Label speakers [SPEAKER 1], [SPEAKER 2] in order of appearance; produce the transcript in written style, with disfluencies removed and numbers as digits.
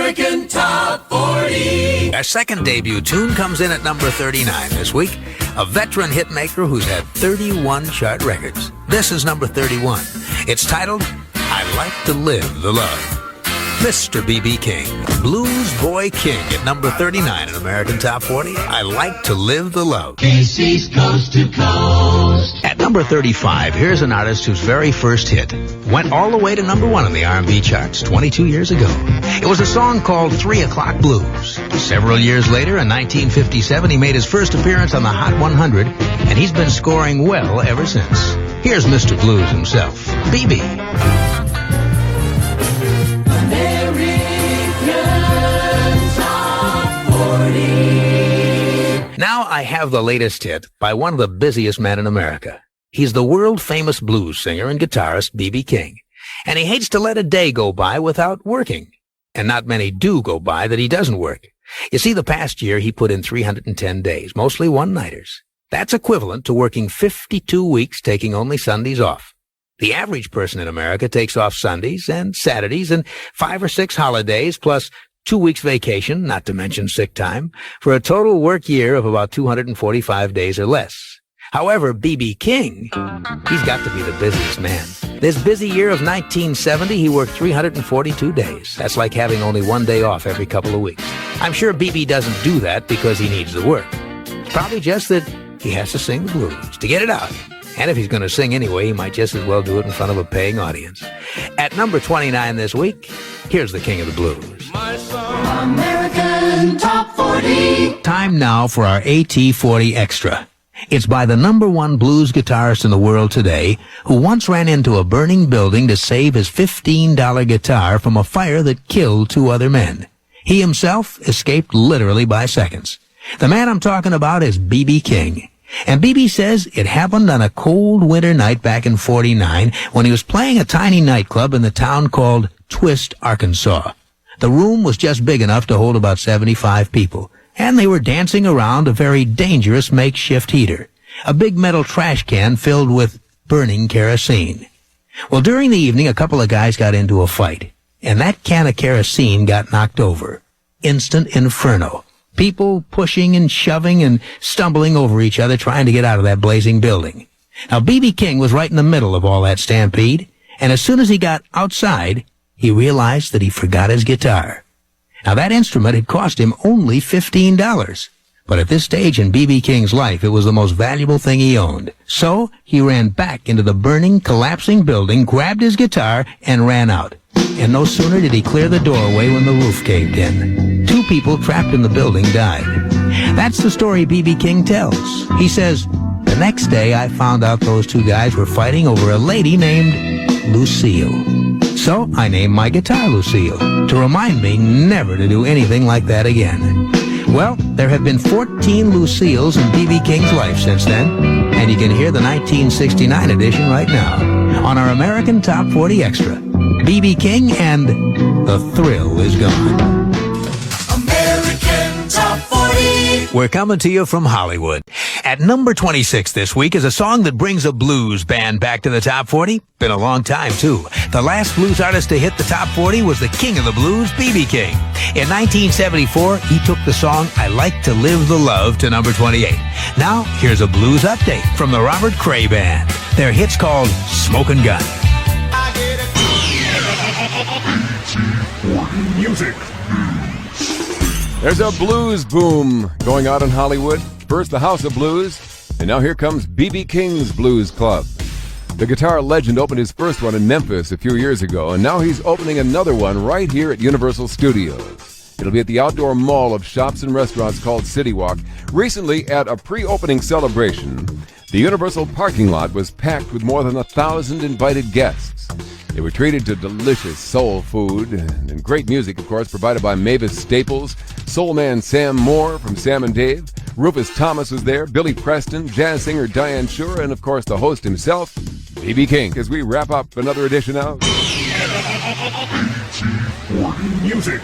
[SPEAKER 1] American Top 40.
[SPEAKER 2] Our second debut tune comes in at number 39 this week. A veteran hitmaker who's had 31 chart records. This is number 31. It's titled, I Like to Live the Love. Mr. B.B. King, Blues Boy King at number 39 in American Top 40. I Like to Live the Love.
[SPEAKER 1] Casey's Coast to Coast.
[SPEAKER 2] At number 35, here's an artist whose very first hit went all the way to number 1 on the R&B charts 22 years ago. It was a song called 3 O'Clock Blues. Several years later, in 1957, he made his first appearance on the Hot 100, and he's been scoring well ever since. Here's Mr. Blues himself, B.B. Now I have the latest hit by one of the busiest men in America. He's the world-famous blues singer and guitarist B.B. King, and he hates to let a day go by without working. And not many do go by that he doesn't work. You see, the past year he put in 310 days, mostly one-nighters. That's equivalent to working 52 weeks, taking only Sundays off. The average person in America takes off Sundays and Saturdays and 5 or 6 holidays, plus 2 weeks vacation, not to mention sick time, for a total work year of about 245 days or less. However, B.B. King, he's got to be the busiest man. This busy year of 1970, he worked 342 days. That's like having only 1 day off every couple of weeks. I'm sure B.B. doesn't do that because he needs the work. It's probably just that he has to sing the blues to get it out. And if he's going to sing anyway, he might just as well do it in front of a paying audience. At number 29 this week, here's the king of the blues.
[SPEAKER 1] American Top 40.
[SPEAKER 2] Time now for our AT40 Extra. It's by the number 1 blues guitarist in the world today, who once ran into a burning building to save his $15 guitar from a fire that killed 2 other men. He himself escaped literally by seconds. The man I'm talking about is B.B. King. And B.B. says it happened on a cold winter night back in '49 when he was playing a tiny nightclub in the town called Twist, Arkansas. The room was just big enough to hold about 75 people, and they were dancing around a very dangerous makeshift heater, a big metal trash can filled with burning kerosene. Well, during the evening, a couple of guys got into a fight, and that can of kerosene got knocked over. Instant inferno. People pushing and shoving and stumbling over each other trying to get out of that blazing building. Now, B.B. King was right in the middle of all that stampede, and as soon as he got outside, he realized that he forgot his guitar. Now, that instrument had cost him only $15. But at this stage in B.B. King's life, it was the most valuable thing he owned. So he ran back into the burning, collapsing building, grabbed his guitar, and ran out. And no sooner did he clear the doorway when the roof caved in. 2 people trapped in the building died. That's the story B.B. King tells. He says, the next day I found out those 2 guys were fighting over a lady named Lucille. So I named my guitar Lucille to remind me never to do anything like that again. Well, there have been 14 Lucilles in B.B. King's life since then, and you can hear the 1969 edition right now on our American Top 40 Extra. B.B. King and The Thrill Is Gone.
[SPEAKER 1] American Top 40.
[SPEAKER 2] We're coming to you from Hollywood. At number 26 this week is a song that brings a blues band back to the top 40. Been a long time, too. The last blues artist to hit the top 40 was the king of the blues, B.B. King. In 1974, he took the song I Like to Live the Love to number 28. Now, here's a blues update from the Robert Cray Band. Their hit's called Smokin' Gun.
[SPEAKER 3] Music. There's a blues boom going on in Hollywood. First, the House of Blues, and now here comes B.B. King's Blues Club. The guitar legend opened his first one in Memphis a few years ago, and now he's opening another one right here at Universal Studios. It'll be at the outdoor mall of shops and restaurants called City Walk. Recently, at a pre-opening celebration, the Universal parking lot was packed with more than 1,000 invited guests. They were treated to delicious soul food and great music, of course, provided by Mavis Staples, soul man Sam Moore from Sam and Dave. Rufus Thomas was there, Billy Preston, jazz singer Diane Shure, and of course the host himself, B.B. King. As we wrap up another edition of
[SPEAKER 4] Music.